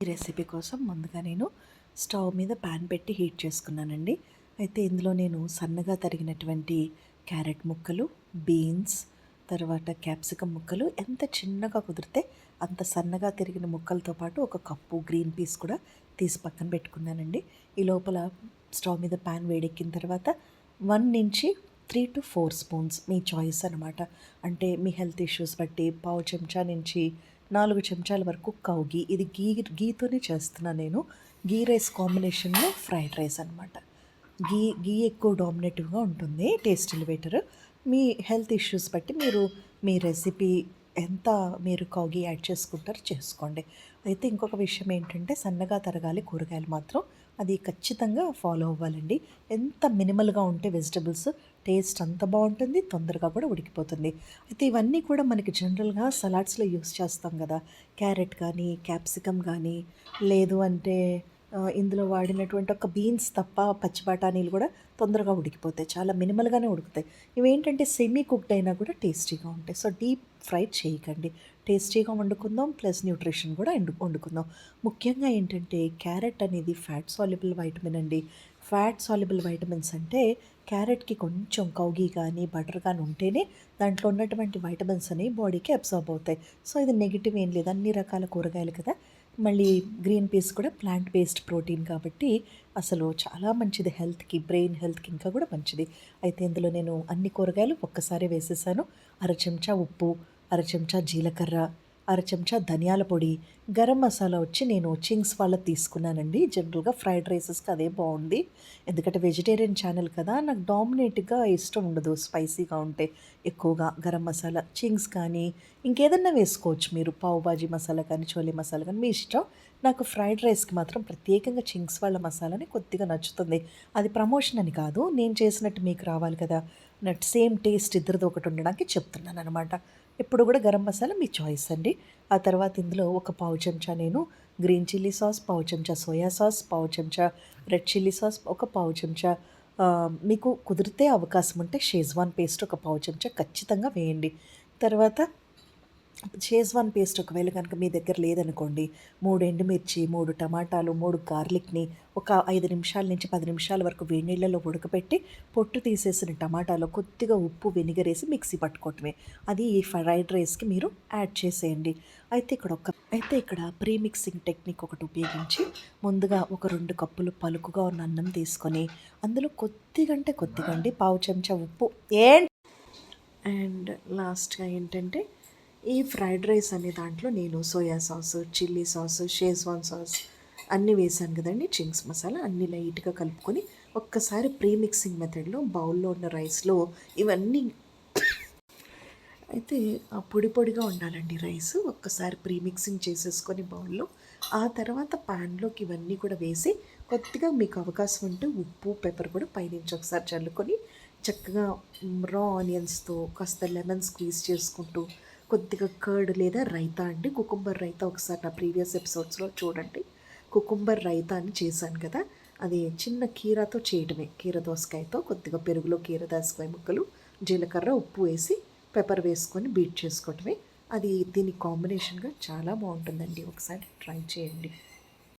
ఈ రెసిపీ కోసం ముందుగా నేను స్టవ్ మీద ప్యాన్ పెట్టి హీట్ చేసుకున్నానండి. అయితే ఇందులో నేను సన్నగా తరిగినటువంటి క్యారెట్ ముక్కలు, బీన్స్, తర్వాత క్యాప్సికమ్ ముక్కలు ఎంత చిన్నగా కుదిరితే అంత సన్నగా తరిగిన ముక్కలతో పాటు ఒక కప్పు గ్రీన్ పీస్ కూడా తీసి పక్కన పెట్టుకున్నానండి. ఈ లోపల స్టవ్ మీద ప్యాన్ వేడెక్కిన తర్వాత 1 నుంచి 3 to 4 స్పూన్స్ మీ చాయిస్ అనమాట. అంటే మీ హెల్త్ ఇష్యూస్ బట్టి పావు చెంచా నుంచి 4 చెంచాల వరకు కౌ గీ. ఇది గీతోనే చేస్తున్నా నేను. గీ రైస్ కాంబినేషన్లో ఫ్రైడ్ రైస్ అనమాట. గీ ఎక్కువ డామినేటివ్గా ఉంటుంది, టేస్ట్ ఎలివేటర్. మీ హెల్త్ ఇష్యూస్ బట్టి మీరు మీ రెసిపీ ఎంత మీరు కౌ గీ యాడ్ చేసుకుంటారో చేసుకోండి. అయితే ఇంకొక విషయం ఏంటంటే సన్నగా తరగాలి కూరగాయలు మాత్రం. అది ఖచ్చితంగా ఫాలో అవ్వాలండి. ఎంత మినిమల్గా ఉంటే వెజిటబుల్స్ టేస్ట్ అంత బాగుంటుంది, తొందరగా కూడా ఉడికిపోతుంది. అయితే ఇవన్నీ కూడా మనకి జనరల్గా సలాడ్స్లో యూస్ చేస్తాం కదా. క్యారెట్ కానీ, క్యాప్సికమ్ కానీ, లేదు అంటే ఇందులో వాడినటువంటి ఒక బీన్స్ తప్ప పచ్చి బఠానీలు కూడా తొందరగా ఉడికిపోతాయి. చాలా మినిమల్గానే ఉడుకుతాయి. ఇవేంటంటే సెమీ కుక్డ్ అయినా కూడా టేస్టీగా ఉంటాయి. సో డీప్ ఫ్రై చేయకండి. టేస్టీగా వండుకుందాం, ప్లస్ న్యూట్రిషన్ కూడా వండుకుందాం. ముఖ్యంగా ఏంటంటే క్యారెట్ అనేది ఫ్యాట్ సాల్యుబుల్ వైటమిన్ అండి. ఫ్యాట్ సాల్యుబుల్ వైటమిన్స్ అంటే క్యారెట్కి కొంచెం కౌగీ కానీ బటర్ కానీ ఉంటేనే దాంట్లో ఉన్నటువంటి వైటమిన్స్ అనేవి బాడీకి అబ్సార్బ్ అవుతాయి. సో ఇది నెగిటివ్ ఏం లేదు, అన్ని రకాల కూరగాయలు కదా. మళ్ళీ గ్రీన్ పీస్ కూడా ప్లాంట్ బేస్డ్ ప్రోటీన్ కాబట్టి అసలు చాలా మంచిది హెల్త్కి, బ్రెయిన్ హెల్త్కి ఇంకా కూడా మంచిది. అయితే ఇందులో నేను అన్ని కూరగాయలు ఒక్కసారి వేసేసాను. అర చెంచా ఉప్పు, అర చెంచా జీలకర్ర, అర చెంచా ధనియాల పొడి, గరం మసాలా వచ్చి నేను చింగ్స్ వాళ్ళది తీసుకున్నానండి. జనరల్గా ఫ్రైడ్ రైసెస్కి అదే బాగుంది. ఎందుకంటే వెజిటేరియన్ ఛానల్ కదా, నాకు డామినేట్గా ఇష్టం ఉండదు స్పైసీగా ఉంటే. ఎక్కువగా గరం మసాలా చింగ్స్ కానీ ఇంకేదన్నా వేసుకోవచ్చు మీరు, పావు బాజీ మసాలా కానీ చోలే మసాలా కానీ మీ ఇష్టం. నాకు ఫ్రైడ్ రైస్కి మాత్రం ప్రత్యేకంగా చింగ్స్ వాళ్ళ మసాలాని కొద్దిగా నచ్చుతుంది. అది ప్రమోషన్ అని కాదు, నేను చేసినట్టు మీకు రావాలి కదా, నట్ సేమ్ టేస్ట్ ఇద్దరిది ఒకటి ఉండడానికి చెప్తున్నాను అనమాట. ఇప్పుడు కూడా గరం మసాలా మీ చాయిస్ అండి. ఆ తర్వాత ఇందులో ఒక పావు చెంచా నేను గ్రీన్ చిల్లీ సాస్, పావు చెంచా సోయా సాస్, పావు చెంచా రెడ్ చిల్లీ సాస్, ఒక పావు చెంచా మీకు కుదిరితే అవకాశం ఉంటే షేజ్వాన్ పేస్ట్ ఒక పావు చెంచా ఖచ్చితంగా వేయండి. తర్వాత షేజ్వాన్ పేస్ట్ ఒకవేళ కనుక మీ దగ్గర లేదనుకోండి, 3 ఎండుమిర్చి, 3 టమాటాలు, 3 గార్లిక్ని ఒక 5 నిమిషాల నుంచి 10 నిమిషాల వరకు వేడి నీళ్ళలో ఉడకపెట్టి పొట్టు తీసేసిన టమాటాలో కొద్దిగా ఉప్పు, వెనిగర్ వేసి మిక్సీ పట్టుకోవటమే. అది ఈ ఫ్రైడ్ రైస్కి మీరు యాడ్ చేసేయండి. అయితే ఇక్కడ ప్రీ మిక్సింగ్ టెక్నిక్ ఒకటి ఉపయోగించి ముందుగా ఒక 2 కప్పులు పలుకుగా ఉన్న అన్నం తీసుకొని అందులో కొద్దిగా అంటే కొద్దిగా అండి పావు చెంచా ఉప్పు అండ్ లాస్ట్గా ఏంటంటే ఈ ఫ్రైడ్ రైస్ అనే దాంట్లో నేను soya sauce, chilli sauce, Schezwan sauce అన్నీ వేసాను కదండి. చింగ్స్ మసాలా అన్నీ లైట్గా కలుపుకొని ఒక్కసారి ప్రీ మిక్సింగ్ మెథడ్లో బౌల్లో ఉన్న రైస్లో ఇవన్నీ అయితే పొడి పొడిగా ఉండాలండి రైస్. ఒక్కసారి ప్రీ మిక్సింగ్ చేసేసుకొని బౌల్లో ఆ తర్వాత ప్యాన్లోకి ఇవన్నీ కూడా వేసి కొద్దిగా మీకు అవకాశం ఉంటే ఉప్పు, పెప్పర్ కూడా పైనుంచి ఒకసారి చల్లుకొని చక్కగా రా ఆనియన్స్తో కాస్త లెమన్ స్క్వీజ్ చేసుకుంటూ కొద్దిగా కర్డ్ లేదా రైతా అండి, కుకుంబర్ రైతా ఒకసారి నా ప్రీవియస్ ఎపిసోడ్స్లో చూడండి. కుకుంబర్ రైతా అని చేశాను కదా, అది చిన్న కీరాతో చేయడమే. కీర దోసకాయతో కొద్దిగా పెరుగులో కీర దోసకాయ ముక్కలు, జీలకర్ర, ఉప్పు వేసి పెప్పర్ వేసుకొని బీట్ చేసుకోవటమే. అది దీని కాంబినేషన్గా చాలా బాగుంటుందండి, ఒకసారి ట్రై చేయండి.